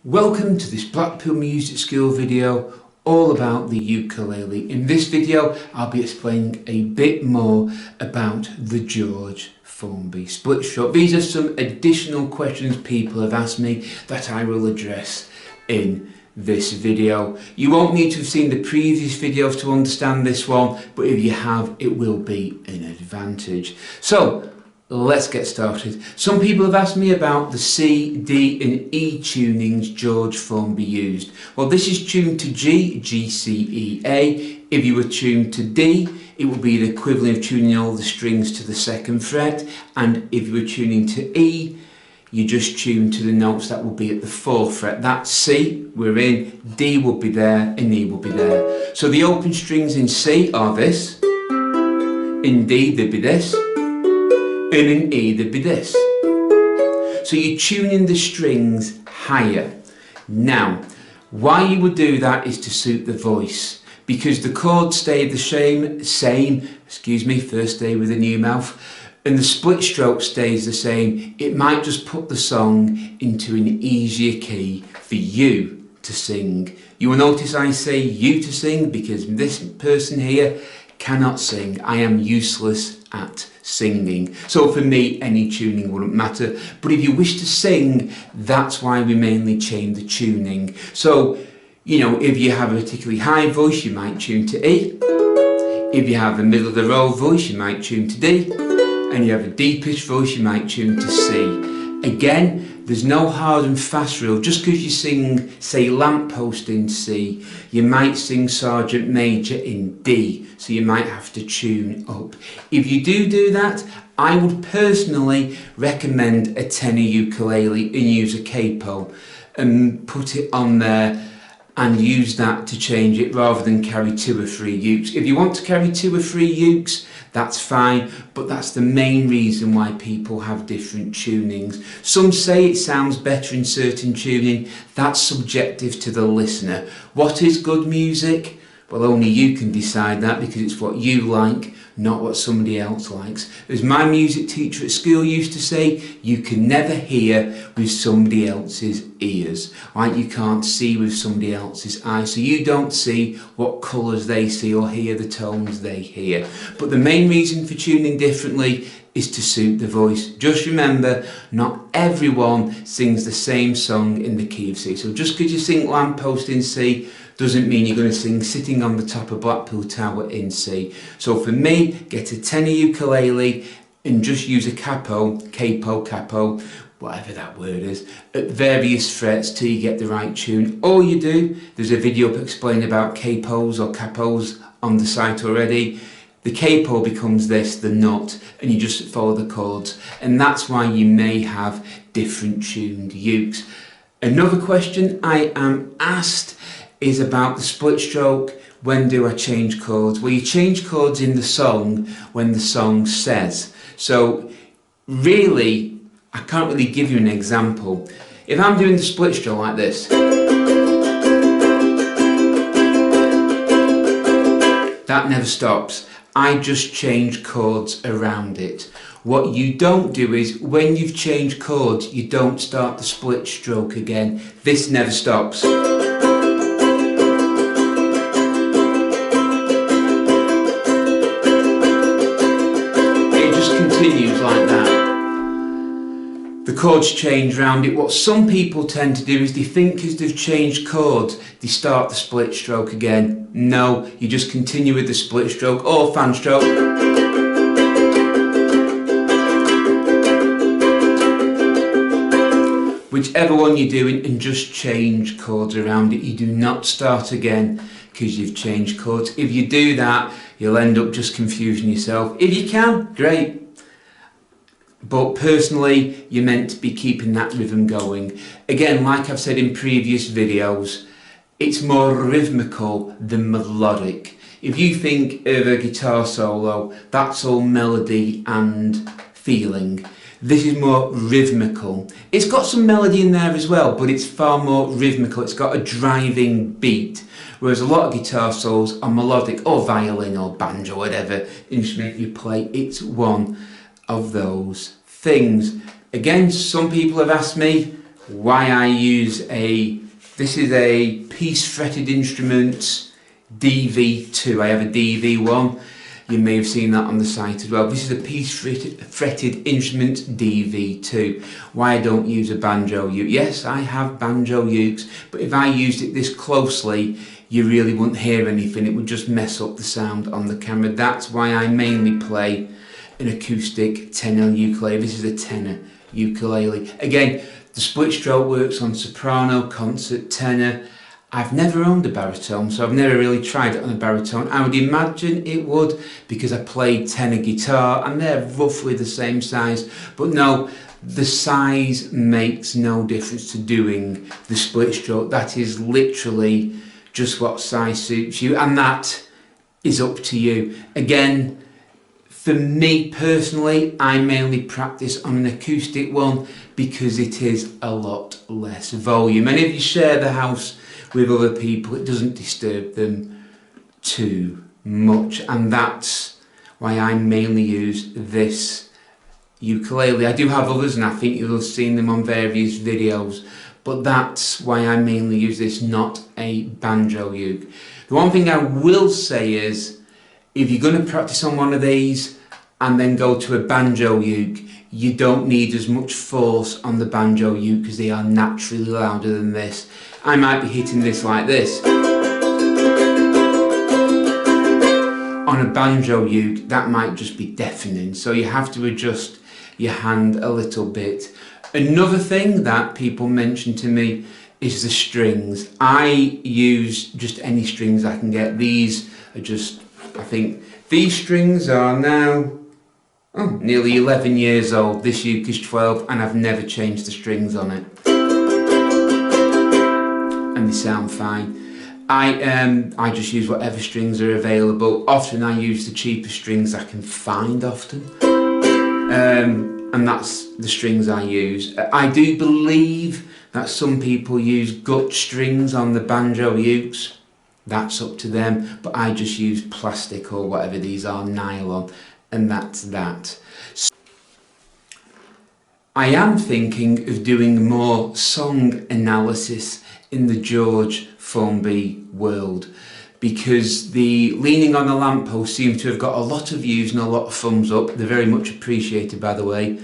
Welcome to this Blackpool Music School video all about the ukulele. In this video I'll be explaining a bit more about the George Formby split stroke. These are some additional questions people have asked me that I will address in this video. You won't need to have seen the previous videos to understand this one, but if you have, it will be an advantage. So let's get started. Some people have asked me about the C, D and E tunings George Formby used. Well, this is tuned to G, G, C, E, A. If you were tuned to D, it would be the equivalent of tuning all the strings to the second fret. And if you were tuning to E, you just tune to the notes that will be at the fourth fret. That's C, we're in, D will be there and E will be there. So the open strings in C are this, in D they'd be this, and in E there'd be this. So you're tuning the strings higher. Now, why you would do that is to suit the voice, because the chords stay the same, first day with a new mouth, and the split stroke stays the same. It might just put the song into an easier key for you to sing. You will notice I say you to sing because this person here cannot sing. I am useless at singing. So for me, any tuning wouldn't matter. But if you wish to sing, that's why we mainly change the tuning. So, if you have a particularly high voice, you might tune to E. If you have a middle of the road voice, you might tune to D. And you have a deep-pitched voice, you might tune to C. Again, there's no hard and fast rule. Just because you sing, say, Lamppost in C, you might sing Sergeant Major in D, so you might have to tune up. If you do that, I would personally recommend a tenor ukulele and use a capo and put it on there and use that to change it rather than carry 2 or 3 ukes. If you want to carry 2 or 3 ukes, that's fine, but that's the main reason why people have different tunings. Some say it sounds better in certain tuning. That's subjective to the listener. What is good music? Well, only you can decide that because it's what you like, not what somebody else likes. As my music teacher at school used to say, you can never hear with somebody else's ears. Right? You can't see with somebody else's eyes, so you don't see what colours they see or hear the tones they hear. But the main reason for tuning differently is to suit the voice. Just remember, not everyone sings the same song in the key of C. So just because you sing Lamppost in C doesn't mean you're going to sing Sitting on the Top of Blackpool Tower in C. So for me, get a tenor ukulele and just use a capo, whatever that word is, at various frets till you get the right tune. All you do, there's a video explaining about capos or capos on the site already. The capo becomes this, the nut, and you just follow the chords, and that's why you may have different tuned ukes. Another question I am asked is about the split stroke. When do I change chords? Well, you change chords in the song when the song says. So really, I can't really give you an example. If I'm doing the split stroke like this, that never stops. I just change chords around it. What you don't do is, when you've changed chords, you don't start the split stroke again. This never stops. Continues like that. The chords change round it. What some people tend to do is they think because they've changed chords, they start the split stroke again. No, you just continue with the split stroke or fan stroke. Whichever one you're doing, and just change chords around it. You do not start again because you've changed chords. If you do that, you'll end up just confusing yourself. If you can, great. But personally, you're meant to be keeping that rhythm going. Again, like I've said in previous videos, it's more rhythmical than melodic. If you think of a guitar solo, that's all melody and feeling. This is more rhythmical. It's got some melody in there as well, but it's far more rhythmical. It's got a driving beat. Whereas a lot of guitar solos are melodic, or violin or banjo, whatever instrument you play. It's one of those things. Again, some people have asked me, why I use this is a piece fretted instruments DV2. I have a DV1. You may have seen that on the site as well. This is a piece fretted instrument DV2. Why I don't use a banjo uke. Yes, I have banjo ukes, but if I used it this closely, you really wouldn't hear anything. It would just mess up the sound on the camera. That's why I mainly play an acoustic tenor ukulele. This is a tenor ukulele. Again, the split stroke works on soprano, concert, tenor. I've never owned a baritone, so I've never really tried it on a baritone. I would imagine it would, because I played tenor guitar and they're roughly the same size. But no, the size makes no difference to doing the split stroke. That is literally just what size suits you, and that is up to you. Again, for me personally, I mainly practice on an acoustic one because it is a lot less volume. And if you share the house with other people, it doesn't disturb them too much. And that's why I mainly use this ukulele. I do have others, and I think you'll have seen them on various videos, but that's why I mainly use this, not a banjo uke. The one thing I will say is, if you're going to practice on one of these and then go to a banjo uke, you don't need as much force on the banjo uke because they are naturally louder than this. I might be hitting this like this. On a banjo uke, that might just be deafening, so you have to adjust your hand a little bit. Another thing that people mention to me is the strings. I use just any strings I can get. These are just, I think, these strings are now nearly 11 years old. This uke is 12 and I've never changed the strings on it. And they sound fine. I just use whatever strings are available. Often I use the cheapest strings I can find often. And that's the strings I use. I do believe that some people use gut strings on the banjo ukes. That's up to them, but I just use plastic or whatever these are, nylon, and that's that. So I am thinking of doing more song analysis in the George Formby world, because the Leaning on a Lamppost seems to have got a lot of views and a lot of thumbs up. They're very much appreciated, by the way,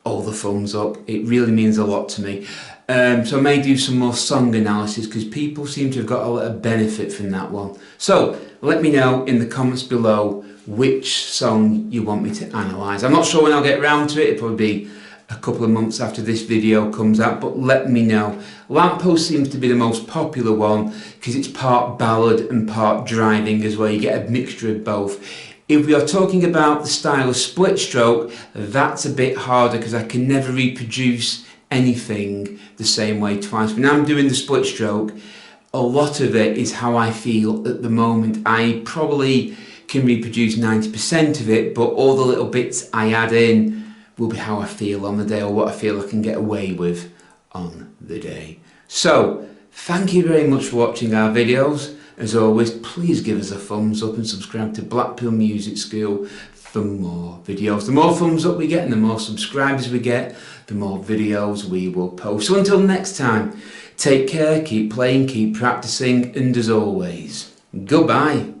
all the thumbs up. It really means a lot to me. So I may do some more song analysis because people seem to have got a lot of benefit from that one. So let me know in the comments below which song you want me to analyse. I'm not sure when I'll get around to it. It'll probably be a couple of months after this video comes out, but let me know. Lamppost seems to be the most popular one because it's part ballad and part driving as well. You get a mixture of both. If we are talking about the style of split stroke, that's a bit harder because I can never reproduce anything the same way twice. When I'm doing the split stroke, a lot of it is how I feel at the moment. I probably can reproduce 90% of it, but all the little bits I add in will be how I feel on the day or what I feel I can get away with on the day. So, thank you very much for watching our videos. As always, please give us a thumbs up and subscribe to Blackpool Music School for more videos. The more thumbs up we get and the more subscribers we get, the more videos we will post. So until next time, take care, keep playing, keep practicing, and as always, goodbye.